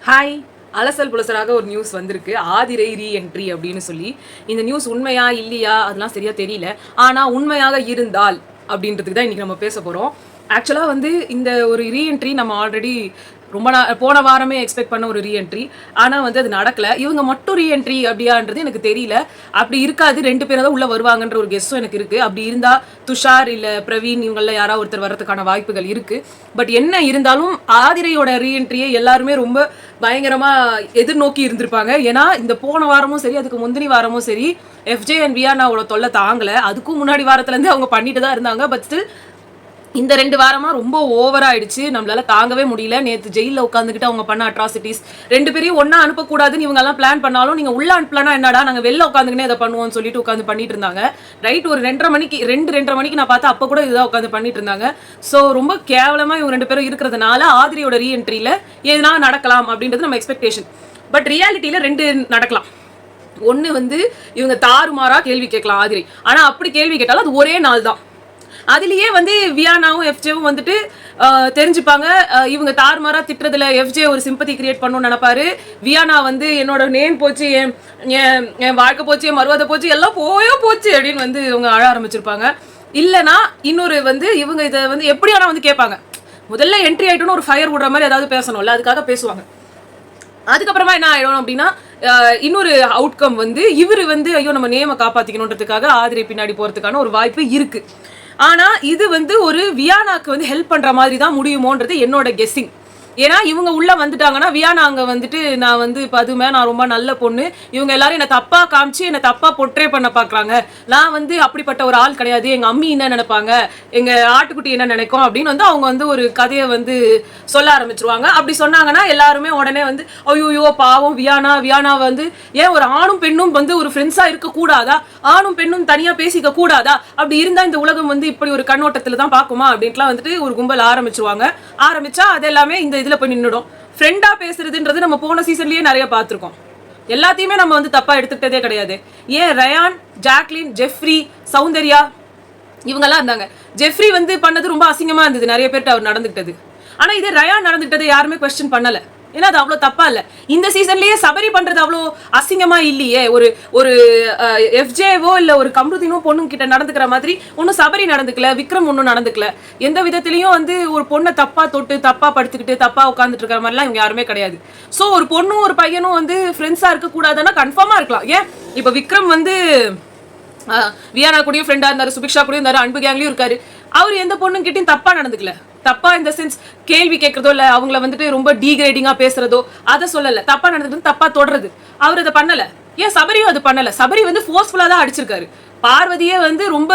Hi. அலசல் புலசலாக ஒரு news வந்திருக்கு. Aathirai reentry அப்படின்னு சொல்லி. இந்த நியூஸ் உண்மையா இல்லையா அதெல்லாம் சரியா தெரியல. ஆனா உண்மையாக இருந்தால் அப்படின்றதுக்கு தான் இன்னைக்கு நம்ம பேச போறோம். ஆக்சுவலா வந்து இந்த ஒரு ரீஎன்ட்ரி நம்ம ஆல்ரெடி ரொம்ப போன வாரமே எக்ஸ்பெக்ட் பண்ண ஒரு ரீஎன்ட்ரி. ஆனா வந்து அது நடக்கல. இவங்க மட்டும் ரீஎன்ட்ரி அப்படியான்றது எனக்கு தெரியல. அப்படி இருக்காது, 2 பேரும் தான் உள்ள வருவாங்கன்ற ஒரு கெஸ்ஸும் எனக்கு இருக்கு. அப்படி இருந்தா துஷார் இல்ல பிரவீன் இவங்கள யாராவது ஒருத்தர் வர்றதுக்கான வாய்ப்புகள் இருக்கு. பட் என்ன இருந்தாலும் ஆதிரையோட ரீஎன்ட்ரியை எல்லாருமே ரொம்ப பயங்கரமா எதிர்நோக்கி இருந்திருப்பாங்க. ஏன்னா இந்த போன வாரமும் சரி, அதுக்கு முந்தினி வாரமும் சரி, எஃப்ஜே அண்ட் வியானாவோட தொல்லை தாங்கல. அதுக்கும் முன்னாடி வாரத்துல இருந்து அவங்க பண்ணிட்டு தான் இருந்தாங்க. பட் ஸ்டில் இந்த 2 வாரமா ரொம்ப ஓவரா ஆயிடுச்சு. நம்மளால தாங்கவே முடியல. நேத்து ஜெயில உட்காந்துக்கிட்டு அவங்க பண்ண அட்ராசிட்டிஸ், 2 பேரையும் ஒன்னா அனுப்பக்கூடாதுன்னு இவங்க எல்லாம் பிளான் பண்ணாலும், நீங்க உள்ள அனுப்பலனா என்னடா, நாங்க வெளில உட்காந்துக்கினே இதை பண்ணுவோம்னு சொல்லிட்டு உட்காந்து பண்ணிட்டு இருந்தாங்க. ரைட், ஒரு 2:30 மணிக்கு நான் பார்த்தா அப்ப கூட இதுதான் உட்காந்து பண்ணிட்டு இருந்தாங்க. சோ ரொம்ப கேவலமா இவங்க 2 பேரும் இருக்கிறதுனால ஆதிரியோட ரீஎன்ட்ரியில எதுனா நடக்கலாம் அப்படின்றது நம்ம எக்ஸ்பெக்டேஷன். பட் ரியாலிட்டியில 2 நடக்கலாம். ஒன்னு வந்து இவங்க தாறுமாறா கேள்வி கேட்கலாம் ஆதிரி. ஆனா அப்படி கேள்வி கேட்டாலும் அது ஒரே நாள் தான். அதுலயே வந்து வியானாவும் எஃப்ஜேவும் வந்துட்டு தெரிஞ்சுப்பாங்க. இவங்க தாறுமாறா திட்டுறதுல எஃப்ஜே ஒரு சிம்பத்தி கிரியேட் பண்ணணும்னு நினைப்பாரு. வியானா வந்து என்னோட நேம் போச்சு, என் வாழ்க்கை போச்சு, என் மறுவாதை போச்சு, எல்லாம் போச்சு அப்படின்னு வந்து இவங்க அழ ஆரம்பிச்சிருப்பாங்க. இல்லைன்னா இன்னொரு வந்து இவங்க இதை வந்து எப்படியானா வந்து கேட்பாங்க. முதல்ல என்ட்ரி ஆயிட்டோன்னு ஒரு ஃபயர் விடுற மாதிரி ஏதாவது பேசணும்ல, அதுக்காக பேசுவாங்க. அதுக்கப்புறமா என்ன ஆயிடும் அப்படின்னா, இன்னொரு அவுட்கம் வந்து இவரு வந்து ஐயோ நம்ம நேமை காப்பாத்திக்கணுன்றதுக்காக ஆதிரை பின்னாடி போறதுக்கான ஒரு வாய்ப்பு இருக்கு. ஆனா இது வந்து ஒரு வியானாக்கு வந்து ஹெல்ப் பண்ற மாதிரி தான் முடியுமோன்றது என்னோட கெஸ்ஸிங். ஏன்னா இவங்க உள்ள வந்துட்டாங்கன்னா வியானா அங்க வந்துட்டு நான் வந்து பதுமை, நான் ரொம்ப நல்ல பொண்ணு, இவங்க எல்லாரும் என்ன தப்பா காமிச்சு என்ன தப்பா பொட்ரே பண்ண பாக்குறாங்க, நான் வந்து அப்படிப்பட்ட ஒரு ஆள் கிடையாது, எங்க அம்மி என்ன நினைப்பாங்க, எங்க ஆட்டுக்குட்டி என்ன நினைக்கும் அப்படின்னு வந்து அவங்க வந்து ஒரு கதையை வந்து சொல்ல ஆரம்பிச்சிருவாங்க. அப்படி சொன்னாங்கன்னா எல்லாருமே உடனே வந்து ஐயோ பாவம் வியானா வந்து ஏன் ஒரு ஆணும் பெண்ணும் வந்து ஒரு ஃப்ரெண்ட்ஸா இருக்க கூடாதா, ஆணும் பெண்ணும் தனியா பேசிக்க கூடாதா, அப்படி இருந்தா இந்த உலகம் வந்து இப்படி ஒரு கண்ணோட்டத்துல தான் பாக்குமா அப்படின்ட்டுலாம் வந்துட்டு ஒரு கும்பல் ஆரம்பிச்சா அது எல்லாமே இந்த இதுல போய் நின்னுடும். ஃப்ரெண்டா பேசுறதுன்றது நம்ம போன சீசன்லயே நிறைய பார்த்திருக்கோம். எல்லாத்தையுமே நம்ம வந்து தப்பா எடுத்துக்கிட்டதே கிடையாது. ஏன் ரயான், ஜாக்லின், ஜெஃப்ரி, சௌந்தர்யா இவங்கெல்லாம் இருந்தாங்க. ஜெஃப்ரி வந்து பண்ணது ரொம்ப அசிங்கமா இருந்தது, நிறைய பேர்ட்ட அவர் நடந்துக்கிட்டது. ஆனா இதே ரயான் நடந்துக்கிட்டதை யாருமே கொஸ்டின் பண்ணல. ஏன்னா அது அவ்வளவு தப்பா இல்ல. இந்த சீசன்லயே சபரி பண்றது அவ்வளோ அசிங்கமா இல்லையே. ஒரு எஃப்ஜேவோ இல்ல ஒரு கம்ருதினோ பொண்ணுங்க கிட்ட நடந்துக்கிற மாதிரி ஒன்னும் சபரி நடந்துக்கல, விக்ரம் ஒன்னும் நடந்துக்கல. எந்த விதத்திலையும் வந்து ஒரு பொண்ணை தப்பா தொட்டு தப்பா படுத்துக்கிட்டு தப்பா உட்காந்துட்டு இருக்கிற மாதிரிலாம் இவங்க யாருமே கிடையாது. சோ ஒரு பொண்ணும் ஒரு பையனும் வந்து ஃப்ரெண்ட்ஸா இருக்க கூடாதுன்னா கன்ஃபார்மா இருக்கலாம். ஏன் இப்ப விக்ரம் வந்து வியானா கூடயும் ஃப்ரெண்டா இருந்தாரு, சுபிக்ஷா கூடயும் இருந்தாரு, அன்பு கேங்லயும் இருக்காரு. அவர் எந்த பொண்ணு கிட்டையும் தப்பா நடந்துக்கல. தப்பா இந்த சென்ஸ் கேள்வி கேட்கறதோ இல்ல அவங்கள வந்துட்டு ரொம்ப டீக்ரேடிங்கா பேசுறதோ அதை சொல்லல. தப்பா நடந்துட்டு தப்பா தொடறது அவர் அதை பண்ணல. ஏன் சபரியும் அது பண்ணல. சபரி வந்து ஃபோர்ஸ்ஃபுல்லா தான் அடிச்சிருக்காரு. பார்வதியே வந்து ரொம்ப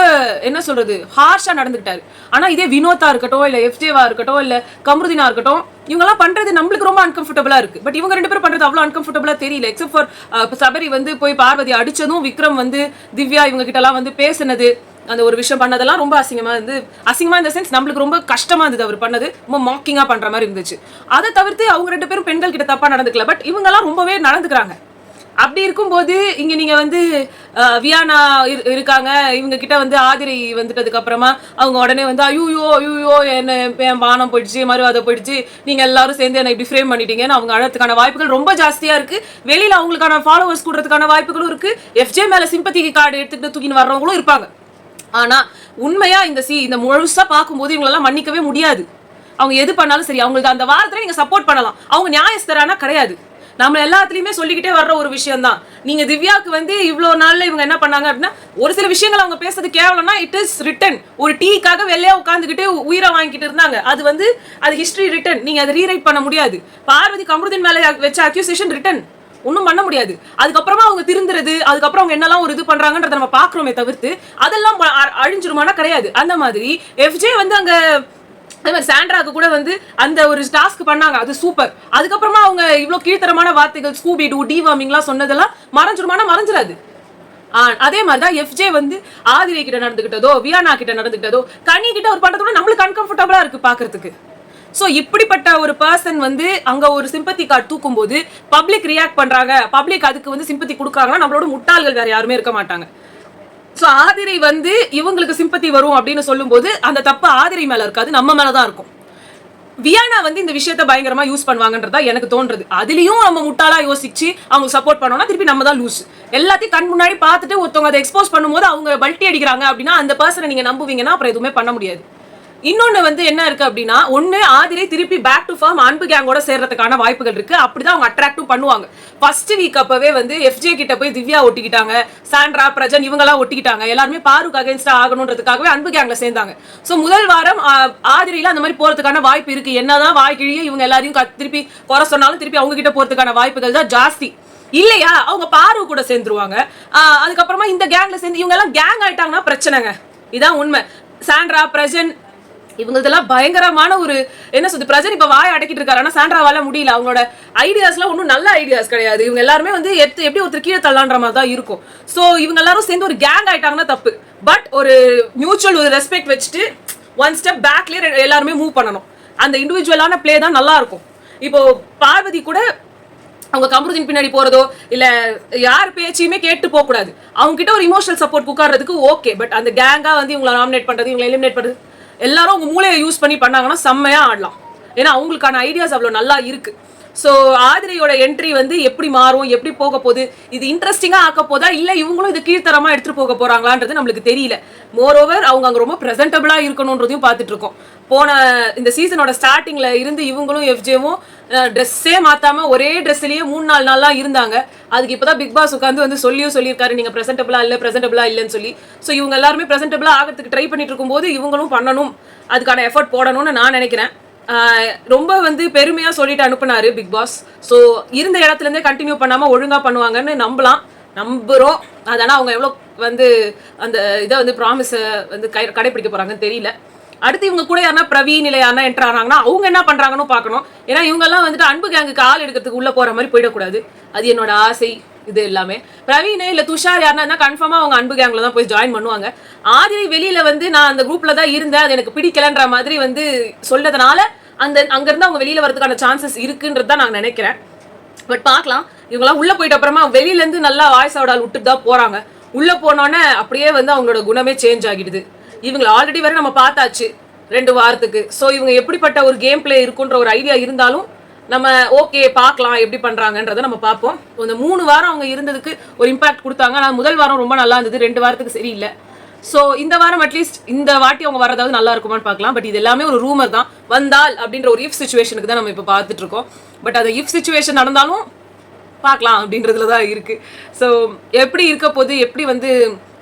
என்ன சொல்றது ஹார்ஷா நடந்துக்கிட்டாரு. ஆனா இதே வினோதா இருக்கட்டும் இல்ல எஃப்ஜேவா இருக்கட்டும் இல்ல கம்ருதினா இருக்கட்டும், இவங்க எல்லாம் பண்றது நம்மளுக்கு ரொம்ப அன்கம்ஃபர்டபுளா இருக்கு. பட் இவங்க 2 பேரும் பண்றது அவ்வளவு அன்கம்ஃபர்டபுளா தெரியல. எக்ஸப்ட் ஃபார் சபரி வந்து போய் பார்வதி அடிச்சதும், விக்ரம் வந்து திவ்யா இவங்க கிட்ட எல்லாம் வந்து பேசினது, அந்த ஒரு விஷயம் பண்ணதெல்லாம் ரொம்ப அசிங்கமா இருந்து, அசிங்கமா இந்த சென்ஸ் நம்மளுக்கு ரொம்ப கஷ்டமா இருந்தது. அவர் பண்ணது ரொம்ப மாக்கிங்கா பண்ற மாதிரி இருந்துச்சு. அதை தவிர்த்து அவங்க 2 பேரும் பெண்கள் கிட்ட தப்பா நடந்துக்கல. பட் இவங்க எல்லாம் ரொம்பவே நடந்துக்கிறாங்க. அப்படி இருக்கும்போது இங்க நீங்க வந்து வியானா இருக்காங்க, இவங்க கிட்ட வந்து ஆதிரை வந்துட்டதுக்கு அப்புறமா அவங்க உடனே வந்து ஐயோ என்ன என் பானம் போயிடுச்சு, மறுவாதை போயிடுச்சு, நீங்க எல்லாரும் சேர்ந்து என்ன இப்படி ஃப்ரேம் பண்ணிட்டீங்கன்னு அவங்க அழறதுக்கான வாய்ப்புகள் ரொம்ப ஜாஸ்தியா இருக்கு. வெளியில அவங்களுக்கான ஃபாலோவர்ஸ் கூடுறதுக்கான வாய்ப்புகளும் இருக்கு. எஃப்ஜே மேல சிம்பத்தி கார்டு எடுத்துக்கிட்டு தூக்கின்னு வர்றவங்களும் இருப்பாங்க. ஆனா உண்மையா இந்த முழுசா பார்க்கும்போது இவங்களெல்லாம் மன்னிக்கவே முடியாது. அவங்க எது பண்ணாலும் சரி, அவங்களுக்கு அந்த வாரத்துல நீங்க சப்போர்ட் பண்ணலாம், அவங்க நியாயஸ்தரானா கிடையாது. நம்ம எல்லாத்துலயுமே சொல்லிக்கிட்டே வர்ற ஒரு விஷயம் தான். நீங்க திவ்யாவுக்கு வந்து இவ்வளவு நாள்ல இவங்க என்ன பண்ணாங்க அப்படின்னா, ஒரு சில விஷயங்கள் அவங்க பேசுறது கேவலம்னா இட் இஸ் ரிட்டன். ஒரு டீக்காக வெளியே உட்காந்துக்கிட்டு உயிரை வாங்கிட்டு இருந்தாங்க. அது ஹிஸ்டரி ரிட்டன். நீங்க அதை ரீரைட் பண்ண முடியாது. பார்வதி கம்ருதின் மேல வச்ச அக்யூசேஷன் ரிட்டன், ஒன்னும் பண்ண முடியாது. அதுக்கப்புறமா அவங்க திருந்துறது, அதுக்கப்புறம் அவங்க என்னெல்லாம் ஒரு இது பண்றாங்கன்றத நம்ம பாக்குறோமே தவிர்த்து அதெல்லாம் அழிஞ்சிருமானா கிடையாது. அந்த மாதிரி எஃப்ஜே வந்து அங்க அதே மாதிரி சாண்ட்ராக்கு கூட வந்து அந்த ஒரு டாஸ்க் பண்ணாங்க, அது சூப்பர். அதுக்கப்புறமா அவங்க இவ்வளவு கீழ்த்தரமான வார்த்தைகள் ஸ்கூபி டூ டிவார்மிங்லாம் சொன்னதெல்லாம் மறைஞ்சிருமானா மறைஞ்சிடாது. அதே மாதிரிதான் எஃப்ஜே வந்து ஆதிரை கிட்ட நடந்துகிட்டதோ வியானா கிட்ட நடந்துகிட்டதோ கனி கிட்ட ஒரு பண்றதோட நம்மளுக்கு அன்கம்ஃபர்டபுளா இருக்கு பாக்குறதுக்கு. சோ இப்படிப்பட்ட ஒரு பர்சன் வந்து அங்க ஒரு சிம்பத்தி கார்டு தூக்கும் போது பப்ளிக் ரியாக்ட் பண்றாங்க, பப்ளிக் அதுக்கு வந்து சிம்பத்தி கொடுக்குறாங்கன்னா நம்மளோட முட்டாள்கள் வேற யாருமே இருக்க மாட்டாங்க. சோ ஆதிரை வந்து இவங்களுக்கு சிம்பத்தி வரும் அப்படின்னு சொல்லும் போது அந்த தப்பு ஆதிரை மேல இருக்காது, நம்ம மேலதான் இருக்கும். வியானா வந்து இந்த விஷயத்த பயங்கரமா யூஸ் பண்ணுவாங்கன்றதா எனக்கு தோன்றது. அதுலயும் நம்ம முட்டாளா யோசிச்சு அவங்க சப்போர்ட் பண்ணோம்னா திருப்பி நம்ம தான் லூஸ். எல்லாத்தையும் கண் முன்னாடி பார்த்துட்டு ஒருத்தவங்க அதை எக்ஸ்போஸ் பண்ணும்போது அவங்க பல்ட்டி அடிக்கிறாங்க அப்படின்னா அந்த பர்சனை நீங்க நம்புவீங்கன்னா அப்புறம் எதுவுமே பண்ண முடியாது. இன்னொன்னு வந்து என்ன இருக்கு அப்படின்னா, ஒன்னு ஆதிரை திருப்பி பேக் டு ஃபார்ம் அன்பு கேங்கோட சேர்றதுக்கான வாய்ப்புகள் இருக்கு. அப்படிதான் அவங்க அட்ராக்டிவ் பண்ணுவாங்க. ஃபர்ஸ்ட் வீக் அப்பவே வந்து எஃப்ஜே கிட்ட போய் திவ்யா ஒட்டிக்கிட்டாங்க, சாண்ட்ரா, பிரஜன் இவங்கெல்லாம் ஒட்டிக்கிட்டாங்க. எல்லாருமே பாருக்கு அகைன்ஸ்டா ஆகணுன்றதுக்காகவே அன்பு கேங்ல சேர்ந்தாங்க. சோ முதல் வாரம் ஆதிரையில அந்த மாதிரி போறதுக்கான வாய்ப்பு இருக்கு. என்னதான் வாய் கிழிய இவங்க எல்லாரையும் திருப்பி குறை சொன்னாலும் திருப்பி அவங்க கிட்ட போறதுக்கான வாய்ப்புகள் தான் ஜாஸ்தி. இல்லையா அவங்க பாரு கூட சேர்ந்துருவாங்க. அதுக்கப்புறமா இந்த கேங்ல சேர்ந்து இவங்க எல்லாம் கேங் ஆயிட்டாங்கன்னா பிரச்சனைங்க. இதான் உண்மை. சாண்ட்ரா, பிரஜன் இவங்களதெல்லாம் பயங்கரமான ஒரு என்ன சொல்றது, பிரஜன் இப்ப வாய் அடக்கிட்டு இருக்காரு. ஆனா சாண்ட்ராவால முடியல. அவங்களோட ஐடியாஸ்லாம் ஒன்றும் நல்ல ஐடியாஸ் கிடையாது. இவங்க எல்லாருமே வந்து எப்படி ஒருத்தர் கீழே தள்ளான்ற மாதிரி தான் இருக்கும். ஸோ இவங்க எல்லாரும் சேர்ந்து ஒரு கேங் ஆயிட்டாங்கன்னா தப்பு. பட் ஒரு மியூச்சுவல் ஒரு ரெஸ்பெக்ட் வச்சுட்டு ஒன் ஸ்டெப் பேக்லயே எல்லாருமே மூவ் பண்ணணும். அந்த இண்டிவிஜுவலான பிளே தான் நல்லா இருக்கும். இப்போ பார்வதி கூட அவங்க கமருதீன் பின்னாடி போறதோ இல்ல யார் பேச்சையுமே கேட்டு போக கூடாது. அவங்க கிட்ட ஒரு இமோஷனல் சப்போர்ட் உட்கார்றதுக்கு ஓகே. பட் அந்த கேங்கா வந்து இவங்களை நாமினேட் பண்றது, இவங்களை எலிமினேட் பண்றது, எல்லாரும் உங்க மூளையை யூஸ் பண்ணி பண்ணாங்கன்னா செம்மையா ஆடலாம். ஏன்னா அவங்களுக்கான ஐடியாஸ் அவ்வளவு நல்லா இருக்கு. ஸோ ஆதிரையோட என்ட்ரி வந்து எப்படி மாறும், எப்படி போக போகுது, இது இன்ட்ரெஸ்டிங்கா ஆக்க போதா இல்ல இவங்களும் இது கீழ்த்தரமா எடுத்துட்டு போக போறாங்களான்றது நம்மளுக்கு தெரியல. மோர் ஓவர் அவங்க அங்க ரொம்ப பிரசன்டபிளா இருக்கணும்ன்றதையும் பார்த்துட்டு இருக்கோம். போன இந்த சீசனோட ஸ்டார்டிங்ல இருந்து இவங்களும் எஃப்ஜேவும் ட்ரெஸ்ஸே மாத்தாம ஒரே ட்ரெஸ்லயே 3-4 நாள்லாம் இருந்தாங்க. அதுக்கு இப்பதான் பிக் பாஸ் உட்காந்து வந்து சொல்லியிருக்காரு நீங்க பிரசன்டபிளா இல்லைன்னு சொல்லி. ஸோ இவங்க எல்லாருமே பிரசன்டபிளா ஆகிறதுக்கு ட்ரை பண்ணிட்டு இருக்கும்போது இவங்களும் பண்ணணும், அதுக்கான எஃபர்ட் போடணும்னு நான் நினைக்கிறேன். ரொம்ப வந்து பெருமையா சொல்லிட்டு அனுப்புனாரு பிக் பாஸ். ஸோ இருந்த இடத்துல இருந்தே கண்டினியூ பண்ணாம ஒழுங்கா பண்ணுவாங்கன்னு நம்புறோம். அதனால அவங்க எவ்வளவு வந்து அந்த இதை வந்து ப்ராமிஸ வந்து கடைபிடிக்க போறாங்கன்னு தெரியல. அடுத்து இவங்க கூட யாருன்னா பிரவீன் இல்லை யாருன்னா என்டர் ஆனாங்கன்னா அவங்க என்ன பண்றாங்கன்னு பார்க்கணும். ஏன்னா இவங்க எல்லாம் வந்துட்டு அன்பு கேங்குக்கு ஆள் எடுக்கிறதுக்கு உள்ள போற மாதிரி போயிடக்கூடாது. அது என்னோட ஆசை. இது எல்லாமே பிரவீன் இல்ல துஷார் யாருன்னா கன்ஃபார்மா அவங்க அன்பு கேங்ல தான் போய் ஜாயின் பண்ணுவாங்க. ஆதிரை வெளியில வந்து நான் அந்த குரூப்ல தான் இருந்தேன், அது எனக்கு பிடிக்கலன்ற மாதிரி வந்து சொல்றதுனால அங்க இருந்து அவங்க வெளியில வரதுக்கான சான்சஸ் இருக்குன்றதுதான் நான் நினைக்கிறேன். பட் பார்க்கலாம். இவங்கெல்லாம் உள்ள போயிட்ட அப்புறமா வெளியில இருந்து நல்லா வாய்ஸ் ஆடால் விட்டுட்டு தான் போறாங்க. உள்ள போனோன்னே அப்படியே வந்து அவங்களோட குணமே சேஞ்ச் ஆகிடுது. இவங்களை ஆல்ரெடி வரை நம்ம பார்த்தாச்சு 2 வாரத்துக்கு. ஸோ இவங்க எப்படிப்பட்ட ஒரு கேம் பிளே இருக்குன்ற ஒரு ஐடியா இருந்தாலும் நம்ம ஓகே பார்க்கலாம் எப்படி பண்றாங்கன்றதை நம்ம பார்ப்போம். இந்த 3 வாரம் அவங்க இருந்ததுக்கு ஒரு இம்பாக்ட் கொடுத்தாங்க. ஆனால் முதல் வாரம் ரொம்ப நல்லா இருந்தது, 2 வாரத்துக்கு சரியில்லை. ஸோ இந்த வாரம் அட்லீஸ்ட் இந்த வாட்டி அவங்க வரதாவது நல்லா இருக்குமான்னு பார்க்கலாம். பட் இது எல்லாமே ஒரு ரூமர் தான். வந்தால் அப்படின்ற ஒரு இஃப் சிச்சுவேஷனுக்கு தான் நம்ம இப்போ பார்த்துட்டு இருக்கோம். பட் அந்த இஃப் சிச்சுவேஷன் நடந்தாலும் பார்க்கலாம் அப்படின்றதுல தான் இருக்கு. ஸோ எப்படி இருக்க போது, எப்படி வந்து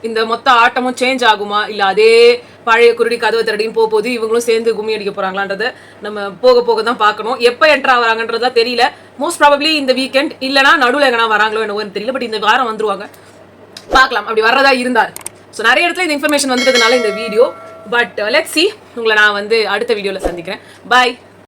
இந்த மொத்த ஆட்டமும் சேஞ்ச் ஆகுமா இல்லை அதே பழைய குருடி கதவை திரடின்னு போகும்போது இவங்களும் சேர்ந்து கும்மி அடிக்க போறாங்களான்றத நம்ம போக போக தான் பார்க்கணும். எப்போ என்ட்ரா வராங்கன்றதா தெரியல. மோஸ்ட் ப்ராபப்ளி இந்த வீக்கெண்ட் இல்லைனா நடுவில் எங்கன்னா வராங்களோ என்னவோன்னு தெரியல. பட் இந்த வாரம் வந்துருவாங்க, பார்க்கலாம் அப்படி வர்றதா இருந்தால். ஸோ நிறைய இடத்துல இந்த இன்ஃபர்மேஷன் வந்துட்டதுனால இந்த வீடியோ. But let's see. உங்களை நான் வந்து அடுத்த வீடியோவில் சந்திக்கிறேன். பாய்.